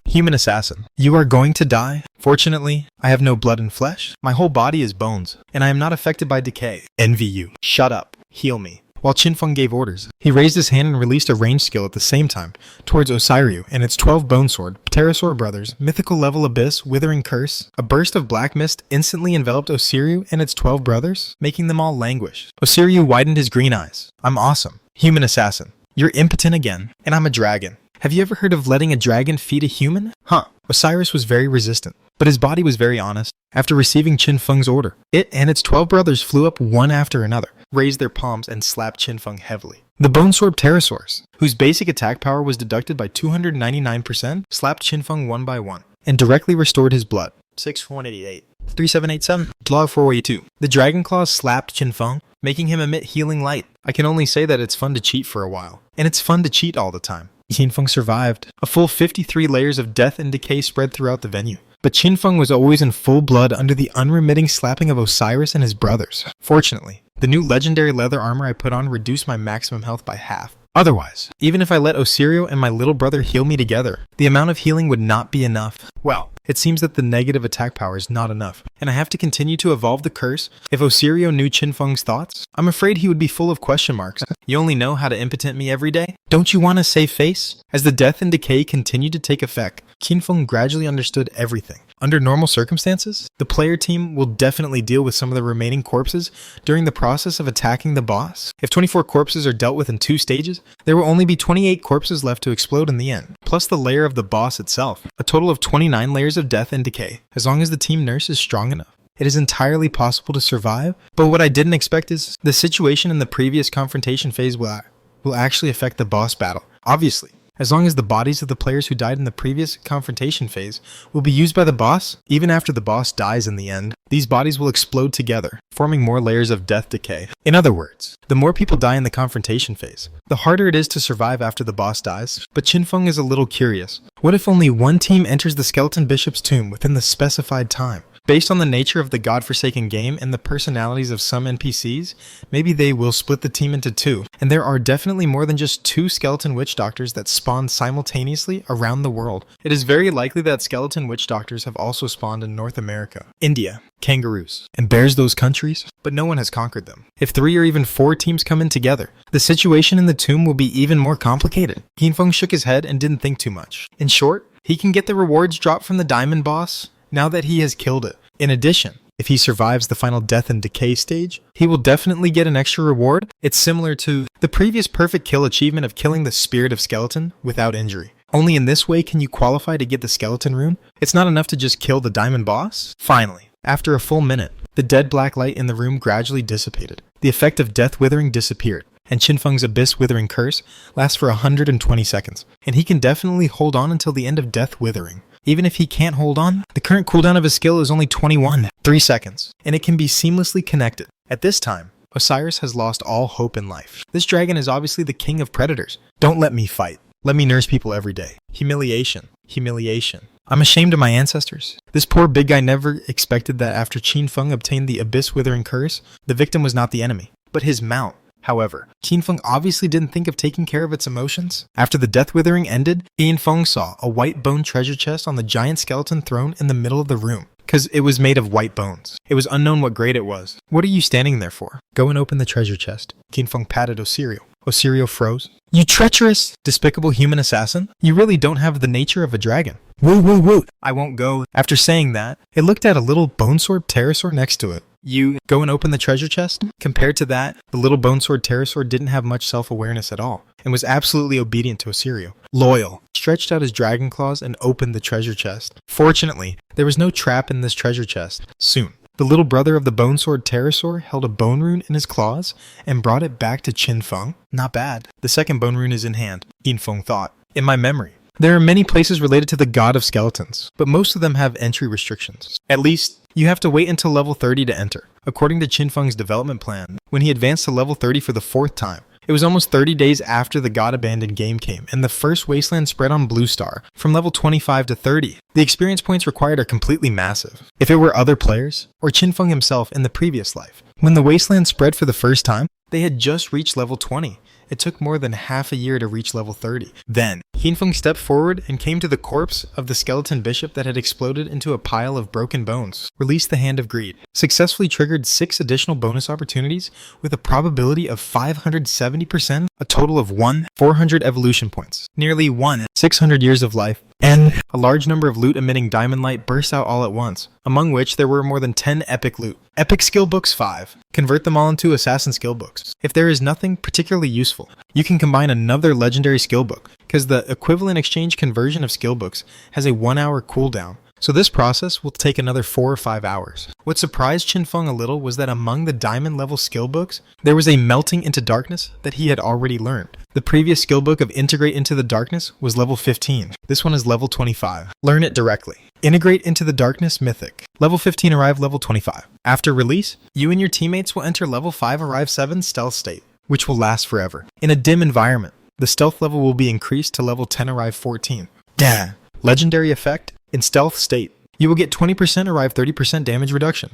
Human assassin, you are going to die? Fortunately, I have no blood and flesh. My whole body is bones, and I am not affected by decay. Envy you. Shut up. Heal me. While Qinfeng gave orders, he raised his hand and released a ranged skill at the same time towards Osiryu and its 12 bone sword, Pterosaur Brothers, mythical level abyss, withering curse. A burst of black mist instantly enveloped Osiryu and its 12 brothers, making them all languish. Osiryu widened his green eyes. I'm awesome. Human assassin. You're impotent again, and I'm a dragon. Have you ever heard of letting a dragon feed a human? Huh. Osiris was very resistant, but his body was very honest. After receiving Qinfeng's order, it and its 12 brothers flew up one after another, raised their palms, and slapped Qinfeng heavily. The Bone Sword Pterosaurs, whose basic attack power was deducted by 299%, slapped Qinfeng one by one, and directly restored his blood. 6188. 3787. Law 482. The Dragon Claws slapped Qinfeng, making him emit healing light. I can only say that it's fun to cheat for a while, and it's fun to cheat all the time. Qinfeng survived. A full 53 layers of death and decay spread throughout the venue. But Qinfeng was always in full blood under the unremitting slapping of Osiris and his brothers. Fortunately, the new legendary leather armor I put on reduced my maximum health by half. Otherwise, even if I let Osiryu and my little brother heal me together, the amount of healing would not be enough. Well, it seems that the negative attack power is not enough, and I have to continue to evolve the curse. If Osiryu knew Qinfeng's thoughts, I'm afraid he would be full of question marks. You only know how to impotent me every day? Don't you want to save face? As the death and decay continued to take effect, Qinfeng gradually understood everything. Under normal circumstances, the player team will definitely deal with some of the remaining corpses during the process of attacking the boss. If 24 corpses are dealt with in 2 stages, there will only be 28 corpses left to explode in the end, plus the layer of the boss itself, a total of 29 layers of death and decay, as long as the team nurse is strong enough. It is entirely possible to survive, but what I didn't expect is the situation in the previous confrontation phase will actually affect the boss battle. Obviously, as long as the bodies of the players who died in the previous confrontation phase will be used by the boss, even after the boss dies in the end, these bodies will explode together, forming more layers of death decay. In other words, the more people die in the confrontation phase, the harder it is to survive after the boss dies. But Qinfeng is a little curious. What if only one team enters the Skeleton Bishop's tomb within the specified time? Based on the nature of the godforsaken game and the personalities of some NPCs, maybe they will split the team into 2, and there are definitely more than just 2 skeleton witch doctors that spawn simultaneously around the world. It is very likely that skeleton witch doctors have also spawned in North America, India, kangaroos, and bears those countries, but no one has conquered them. If 3 or even 4 teams come in together, the situation in the tomb will be even more complicated. Qinfeng shook his head and didn't think too much. In short, he can get the rewards dropped from the diamond boss now that he has killed it. In addition, if he survives the final death and decay stage, he will definitely get an extra reward. It's similar to the previous perfect kill achievement of killing the spirit of skeleton without injury. Only in this way can you qualify to get the skeleton rune. It's not enough to just kill the diamond boss. Finally, after a full minute, the dead black light in the room gradually dissipated. The effect of death withering disappeared, and Qinfeng's abyss withering curse lasts for 120 seconds, and he can definitely hold on until the end of death withering. Even if he can't hold on, the current cooldown of his skill is only 3 seconds, and it can be seamlessly connected. At this time, Osiris has lost all hope in life. This dragon is obviously the king of predators. Don't let me fight. Let me nurse people every day. Humiliation. Humiliation. I'm ashamed of my ancestors. This poor big guy never expected that after Qin Feng obtained the Abyss Withering Curse, the victim was not the enemy, but his mount. However, Qin Feng obviously didn't think of taking care of its emotions. After the Death Withering ended, Qin Feng saw a white bone treasure chest on the giant skeleton throne in the middle of the room, because it was made of white bones. It was unknown what grade it was. What are you standing there for? Go and open the treasure chest. Qin Feng patted Osirio. Osirio froze. You treacherous, despicable human assassin! You really don't have the nature of a dragon. Woo woo woo! I won't go. After saying that, it looked at a little bone sword pterosaur next to it. You go and open the treasure chest? Compared to that, the little bone sword pterosaur didn't have much self-awareness at all, and was absolutely obedient to Osirio. Loyal. Stretched out his dragon claws and opened the treasure chest. Fortunately, there was no trap in this treasure chest. Soon, the little brother of the bone sword pterosaur held a bone rune in his claws and brought it back to Qin Feng. Not bad. The second bone rune is in hand, Qin Feng thought. In my memory, there are many places related to the god of skeletons, but most of them have entry restrictions. At least, you have to wait until level 30 to enter. According to Qin Feng's development plan, when he advanced to level 30 for the 4th time, it was almost 30 days after the God Abandoned game came, and the first wasteland spread on Blue Star, from level 25 to 30. The experience points required are completely massive. If it were other players, or Qin Feng himself in the previous life, when the wasteland spread for the first time, they had just reached level 20. It took more than half a year to reach level 30. Then, Qin Feng stepped forward and came to the corpse of the skeleton bishop that had exploded into a pile of broken bones, released the Hand of Greed, successfully triggered 6 additional bonus opportunities with a probability of 570%, a total of 400 evolution points, nearly 600 years of life, and a large number of loot-emitting diamond light burst out all at once, among which there were more than 10 epic loot. Epic skill books 5. Convert them all into assassin skill books. If there is nothing particularly useful, you can combine another legendary skill book, because the equivalent exchange conversion of skill books has a 1-hour cooldown. So this process will take another 4 or 5 hours. What surprised Qin Feng a little was that among the diamond level skill books, there was a melting into darkness that he had already learned. The previous skill book of Integrate into the Darkness was level 15. This one is level 25. Learn it directly. Integrate into the Darkness Mythic. Level 15 arrive level 25. After release, you and your teammates will enter level 5 arrive 7 stealth state, which will last forever. In a dim environment, the stealth level will be increased to level 10 arrive 14. Duh. Legendary effect. In stealth state, you will get 20% arrive 30% damage reduction.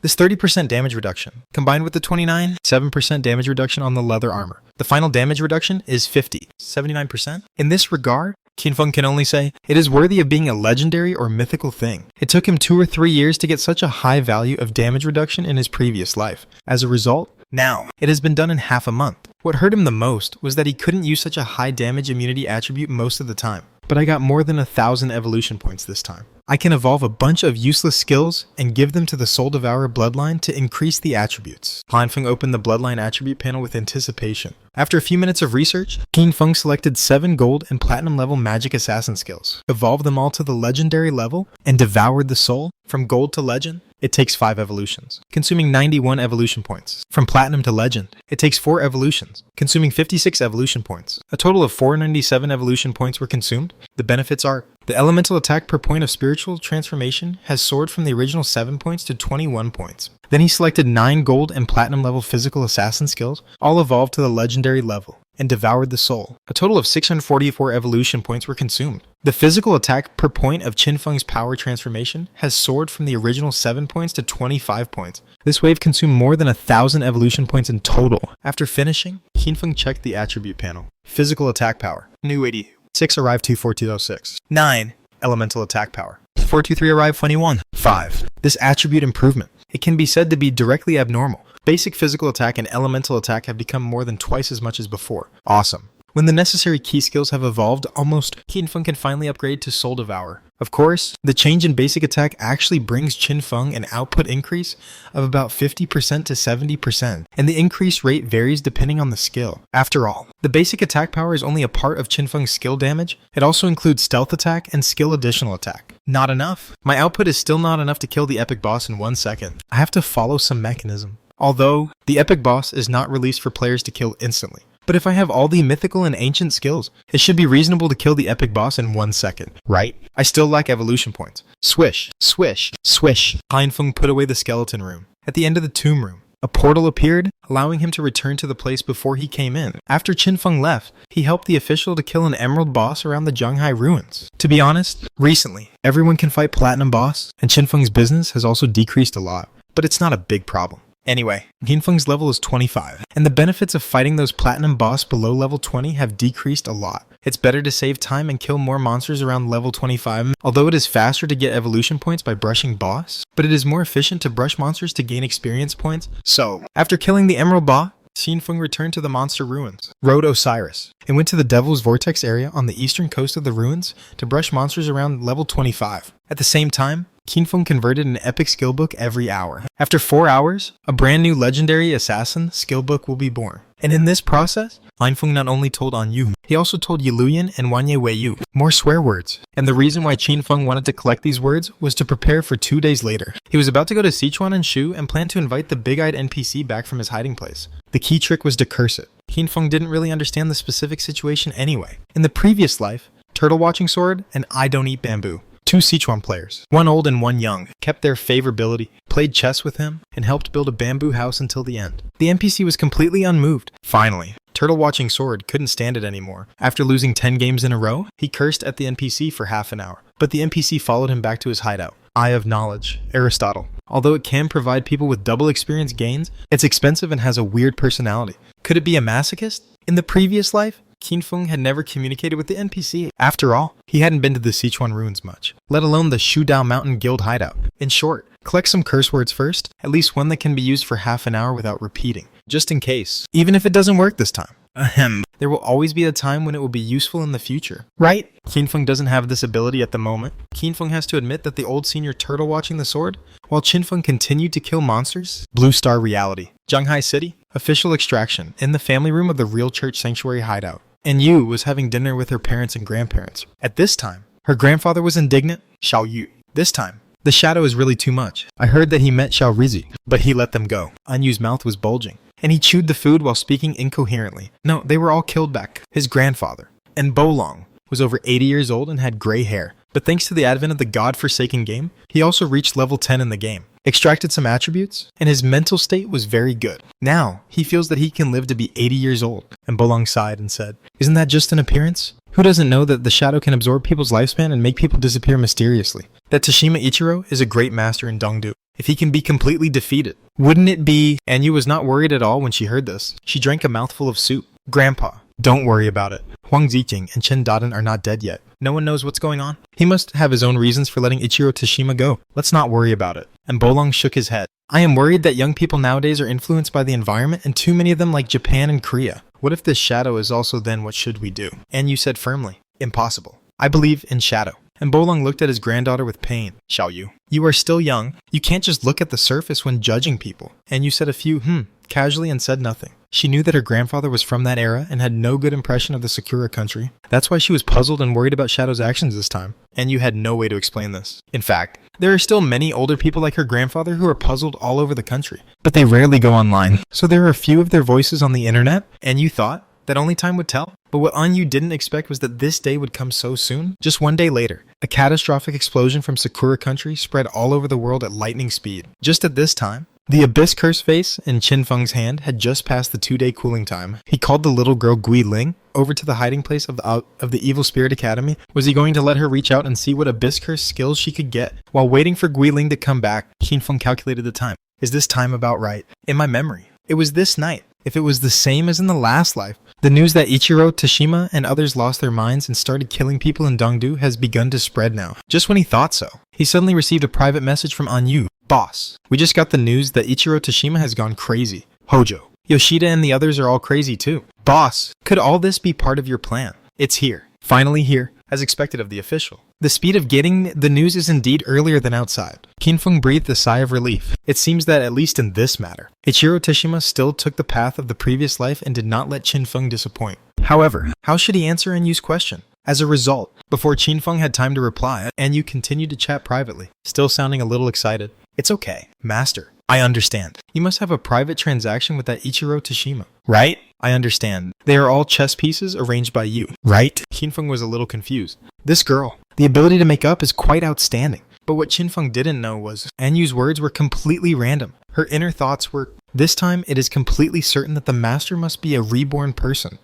This 30% damage reduction, combined with the 7% damage reduction on the leather armor. The final damage reduction is 79%. In this regard, Qin Feng can only say, it is worthy of being a legendary or mythical thing. It took him 2 or 3 years to get such a high value of damage reduction in his previous life. As a result, now, it has been done in half a month. What hurt him the most was that he couldn't use such a high damage immunity attribute most of the time. But I got more than 1,000 evolution points this time. I can evolve a bunch of useless skills and give them to the Soul Devourer bloodline to increase the attributes. Qin Feng opened the bloodline attribute panel with anticipation. After a few minutes of research, Qin Feng selected 7 gold and platinum level magic assassin skills, evolved them all to the legendary level, and devoured the soul. From gold to legend, it takes 5 evolutions, consuming 91 evolution points. From platinum to legend, it takes 4 evolutions, consuming 56 evolution points. A total of 497 evolution points were consumed. The benefits are: the elemental attack per point of spiritual transformation has soared from the original 7 points to 21 points. Then he selected 9 gold and platinum level physical assassin skills, all evolved to the legendary level, and devoured the soul. A total of 644 evolution points were consumed. The physical attack per point of Qin Feng's power transformation has soared from the original 7 points to 25 points. This wave consumed more than 1,000 evolution points in total. After finishing, Qin Feng checked the attribute panel. Physical attack power, new 80. 6 arrive 24206. 9. Elemental attack power. 423 arrive 21. 5. This attribute improvement. It can be said to be directly abnormal. Basic physical attack and elemental attack have become more than twice as much as before. Awesome. When the necessary key skills have evolved, Qin Feng can finally upgrade to Soul Devourer. Of course, the change in basic attack actually brings Qin Feng an output increase of about 50% to 70%, and the increase rate varies depending on the skill. After all, the basic attack power is only a part of Qin Feng's skill damage. It also includes stealth attack and skill additional attack. Not enough. My output is still not enough to kill the epic boss in 1 second. I have to follow some mechanism. Although, the epic boss is not released for players to kill instantly. But if I have all the mythical and ancient skills, it should be reasonable to kill the epic boss in 1 second, right? I still lack evolution points. Swish, swish, swish. Qin Feng put away the skeleton room. At the end of the tomb room, A portal appeared, allowing him to return to the place before he came in. After Qinfeng left, he helped the official to kill an emerald boss around the Zhanghai ruins. To be honest, recently, everyone can fight platinum boss, and Qinfeng's business has also decreased a lot, but it's not a big problem. Anyway, Qinfeng's level is 25, and the benefits of fighting those platinum boss below level 20 have decreased a lot. It's better to save time and kill more monsters around level 25, although it is faster to get evolution points by brushing boss, but it is more efficient to brush monsters to gain experience points. So, after killing the emerald boss, Qinfeng returned to the monster ruins, rode Osiris, and went to the Devil's Vortex area on the eastern coast of the ruins to brush monsters around level 25. At the same time, Qinfeng converted an epic skill book every hour. After 4 hours, a brand new legendary assassin skill book will be born. And in this process, Linfeng not only told An Yu, he also told Yiluyan and Wanye Weiyu more swear words. And the reason why Qinfeng wanted to collect these words was to prepare for 2 days later. He was about to go to Sichuan and Shu and planned to invite the big-eyed NPC back from his hiding place. The key trick was to curse it. Qinfeng didn't really understand the specific situation anyway. In the previous life, Turtle Watching Sword and I Don't Eat Bamboo, 2 Sichuan players, one old and one young, kept their favorability, played chess with him, and helped build a bamboo house until the end. The NPC was completely unmoved. Finally, Turtle Watching Sword couldn't stand it anymore. After losing 10 games in a row, he cursed at the NPC for half an hour, but the NPC followed him back to his hideout. Eye of Knowledge, Aristotle. Although it can provide people with double experience gains, it's expensive and has a weird personality. Could it be a masochist? In the previous life, Qinfeng had never communicated with the NPC. After all, he hadn't been to the Sichuan ruins much, let alone the Shudao Mountain Guild hideout. In short, collect some curse words first, at least one that can be used for half an hour without repeating, just in case, even if it doesn't work this time. Ahem. There will always be a time when it will be useful in the future, right? Qinfeng doesn't have this ability at the moment. Qinfeng has to admit that the old senior turtle watching the sword, while Qinfeng continued to kill monsters. Blue Star Reality. Zhanghai City. Official extraction. In the family room of the Real Church Sanctuary hideout. And Yu was having dinner with her parents and grandparents. At this time, her grandfather was indignant. Xiao Yu. This time, the shadow is really too much. I heard that he met Xiao Rizi, but he let them go. An Yu's mouth was bulging, and he chewed the food while speaking incoherently. No, they were all killed back. His grandfather. And Bolong was over 80 years old and had gray hair. But thanks to the advent of the god-forsaken game, he also reached level 10 in the game, extracted some attributes, and his mental state was very good. Now, he feels that he can live to be 80 years old. And Bolong sighed and said, "Isn't that just an appearance? Who doesn't know that the shadow can absorb people's lifespan and make people disappear mysteriously? That Tashima Ichiro is a great master in Dongdu. If he can be completely defeated, wouldn't it be?" Anyu was not worried at all when she heard this. She drank a mouthful of soup. "Grandpa, don't worry about it. Huang Ziqing and Chen Dadan are not dead yet. No one knows what's going on. He must have his own reasons for letting Ichiro Tashima go. Let's not worry about it." And Bolong shook his head. "I am worried that young people nowadays are influenced by the environment, and too many of them like Japan and Korea. What if this shadow is also then what should we do?" Anyu said firmly, "Impossible. I believe in shadow." And Bolong looked at his granddaughter with pain. "Xiao Yu, you are still young. You can't just look at the surface when judging people." And you said a few casually and said nothing. She knew that her grandfather was from that era and had no good impression of the Sakura country. That's why she was puzzled and worried about Shadow's actions this time. And you had no way to explain this. In fact, there are still many older people like her grandfather who are puzzled all over the country, but they rarely go online. So there are a few of their voices on the internet, and you thought that only time would tell. But what Anyu didn't expect was that this day would come so soon. Just 1 day later, a catastrophic explosion from Sakura country spread all over the world at lightning speed. Just at this time, the Abyss Curse face in Qinfeng's hand had just passed the 2-day cooling time. He called the little girl Gui Ling over to the hiding place of the Evil Spirit Academy. Was he going to let her reach out and see what Abyss Curse skills she could get? While waiting for Gui Ling to come back, Qinfeng calculated the time. Is this time about right? In my memory, it was this night. If it was the same as in the last life, the news that Ichiro, Tashima, and others lost their minds and started killing people in Dongdu has begun to spread now. Just when he thought so, he suddenly received a private message from Anyu. "Boss, we just got the news that Ichiro Tashima has gone crazy. Hojo, Yoshida and the others are all crazy too. Boss, could all this be part of your plan? It's here. Finally here, as expected of the official." The speed of getting the news is indeed earlier than outside. Qinfeng breathed a sigh of relief. It seems that at least in this matter, Ichiro Tashima still took the path of the previous life and did not let Qinfeng disappoint. However, how should he answer Anyu's question? As a result, before Qinfeng had time to reply, Anyu continued to chat privately, still sounding a little excited. "It's okay, Master. I understand. You must have a private transaction with that Ichiro Tashima, right? I understand. They are all chess pieces arranged by you, right?" Qinfeng was a little confused. This girl, the ability to make up is quite outstanding. But what Qinfeng didn't know was Anyu's words were completely random. Her inner thoughts were This time, it is completely certain that the master must be a reborn person.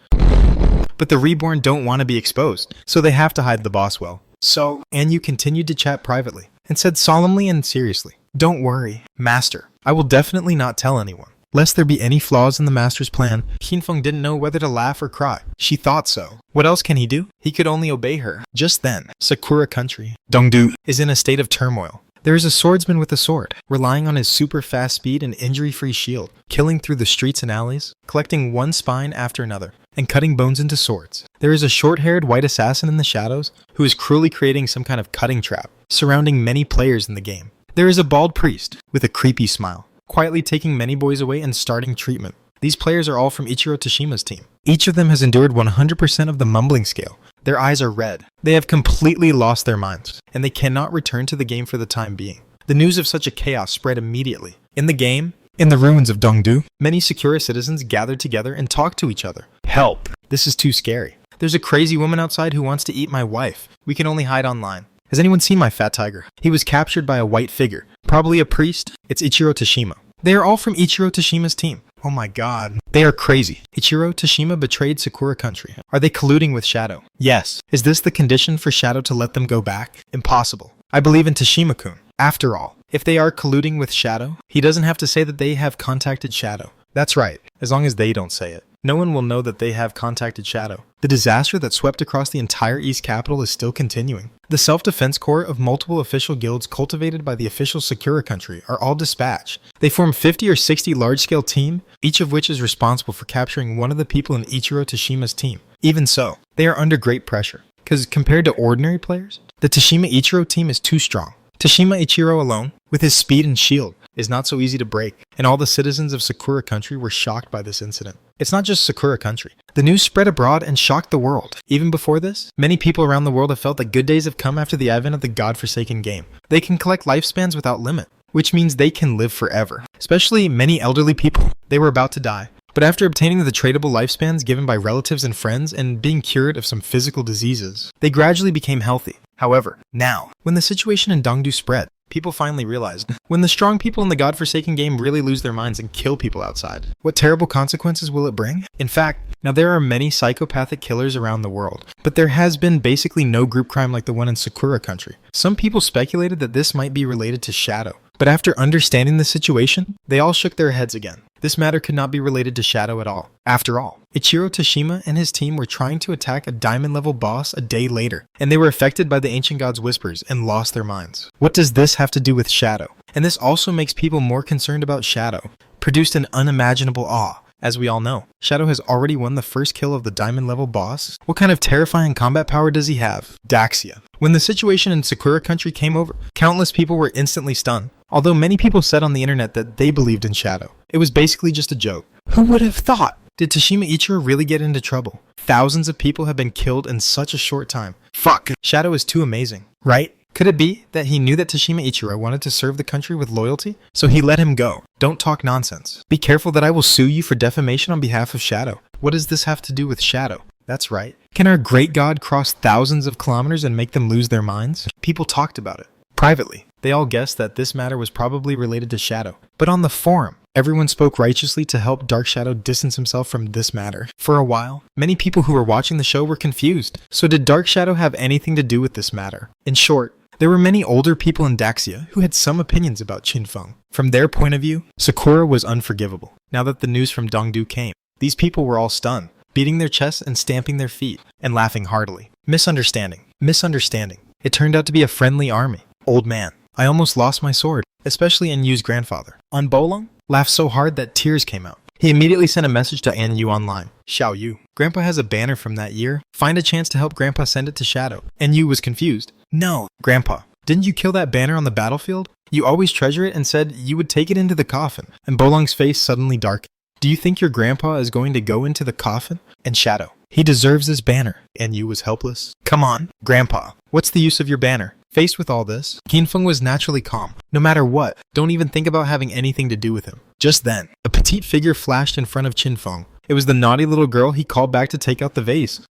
But the reborn don't want to be exposed, so they have to hide the boss well. So, Anyu continued to chat privately, and said solemnly and seriously, "Don't worry, Master. I will definitely not tell anyone." Lest there be any flaws in the Master's plan, Qinfeng didn't know whether to laugh or cry. She thought so. What else can he do? He could only obey her. Just then, Sakura Country, Dongdu, is in a state of turmoil. There is a swordsman with a sword, relying on his super fast speed and injury-free shield, killing through the streets and alleys, collecting one spine after another, and cutting bones into swords. There is a short-haired white assassin in the shadows who is cruelly creating some kind of cutting trap, surrounding many players in the game. There is a bald priest with a creepy smile, quietly taking many boys away and starting treatment. These players are all from Ichiro Tashima's team. Each of them has endured 100% of the mumbling scale. Their eyes are red. They have completely lost their minds, and they cannot return to the game for the time being. The news of such a chaos spread immediately. In the game, in the ruins of Dongdu, many Sakura citizens gathered together and talked to each other. "Help! This is too scary. There's a crazy woman outside who wants to eat my wife. We can only hide online. Has anyone seen my fat tiger? He was captured by a white figure. Probably a priest. It's Ichiro Tashima. They are all from Ichiro Tashima's team. Oh my god. They are crazy. Ichiro Tashima betrayed Sakura Country. Are they colluding with Shadow? Yes. Is this the condition for Shadow to let them go back? Impossible. I believe in Tashima-kun. After all, if they are colluding with Shadow, he doesn't have to say that they have contacted Shadow. That's right, as long as they don't say it. No one will know that they have contacted Shadow. The disaster that swept across the entire East Capital is still continuing. The self-defense corps of multiple official guilds cultivated by the official Sakura Country are all dispatched. They form 50 or 60 large-scale team, each of which is responsible for capturing one of the people in Ichiro Tashima's team. Even so, they are under great pressure, because compared to ordinary players, the Tashima Ichiro team is too strong. Tashima Ichiro alone, with his speed and shield, is not so easy to break, and all the citizens of Sakura Country were shocked by this incident. It's not just Sakura Country. The news spread abroad and shocked the world. Even before this, many people around the world have felt that good days have come after the advent of the godforsaken game. They can collect lifespans without limit, which means they can live forever. Especially many elderly people. They were about to die. But after obtaining the tradable lifespans given by relatives and friends and being cured of some physical diseases, they gradually became healthy. However, now, when the situation in Dongdu spread, people finally realized, when the strong people in the godforsaken game really lose their minds and kill people outside, what terrible consequences will it bring? In fact, now there are many psychopathic killers around the world, but there has been basically no group crime like the one in Sakura Country. Some people speculated that this might be related to Shadow, but after understanding the situation, they all shook their heads again. This matter could not be related to Shadow at all. After all, Ichiro Tashima and his team were trying to attack a diamond-level boss a day later, and they were affected by the Ancient God's whispers and lost their minds. What does this have to do with Shadow? And this also makes people more concerned about Shadow, produced an unimaginable awe. As we all know, Shadow has already won the first kill of the diamond-level boss. What kind of terrifying combat power does he have? Daxia. When the situation in Sakura Country came over, countless people were instantly stunned. Although many people said on the internet that they believed in Shadow, it was basically just a joke. Who would have thought? Did Tashima Ichiro really get into trouble? Thousands of people have been killed in such a short time. Fuck. Shadow is too amazing, right? Could it be that he knew that Tashima Ichiro wanted to serve the country with loyalty, so he let him go? Don't talk nonsense. Be careful that I will sue you for defamation on behalf of Shadow. What does this have to do with Shadow? That's right. Can our great god cross thousands of kilometers and make them lose their minds? People talked about it. Privately, they all guessed that this matter was probably related to Shadow. But on the forum, everyone spoke righteously to help Dark Shadow distance himself from this matter. For a while, many people who were watching the show were confused. So did Dark Shadow have anything to do with this matter? In short, there were many older people in Daxia who had some opinions about Qinfeng. From their point of view, Sakura was unforgivable. Now that the news from Dongdu came, these people were all stunned, beating their chests and stamping their feet, and laughing heartily. Misunderstanding. It turned out to be a friendly army. Old man. I almost lost my sword, especially Anyu's grandfather. On Bolong, laughed so hard that tears came out. He immediately sent a message to Anyu online. Xiao Yu. Grandpa has a banner from that year. Find a chance to help Grandpa send it to Shadow. Anyu was confused. No, Grandpa. Didn't you kill that banner on the battlefield? You always treasure it and said you would take it into the coffin. And Bolong's face suddenly darkened. Do you think your grandpa is going to go into the coffin? And Shadow. He deserves this banner. Anyu was helpless. Come on, Grandpa. What's the use of your banner? Faced with all this, Qinfeng was naturally calm. No matter what, don't even think about having anything to do with him. Just then, a petite figure flashed in front of Qinfeng. It was the naughty little girl he called back to take out the vase.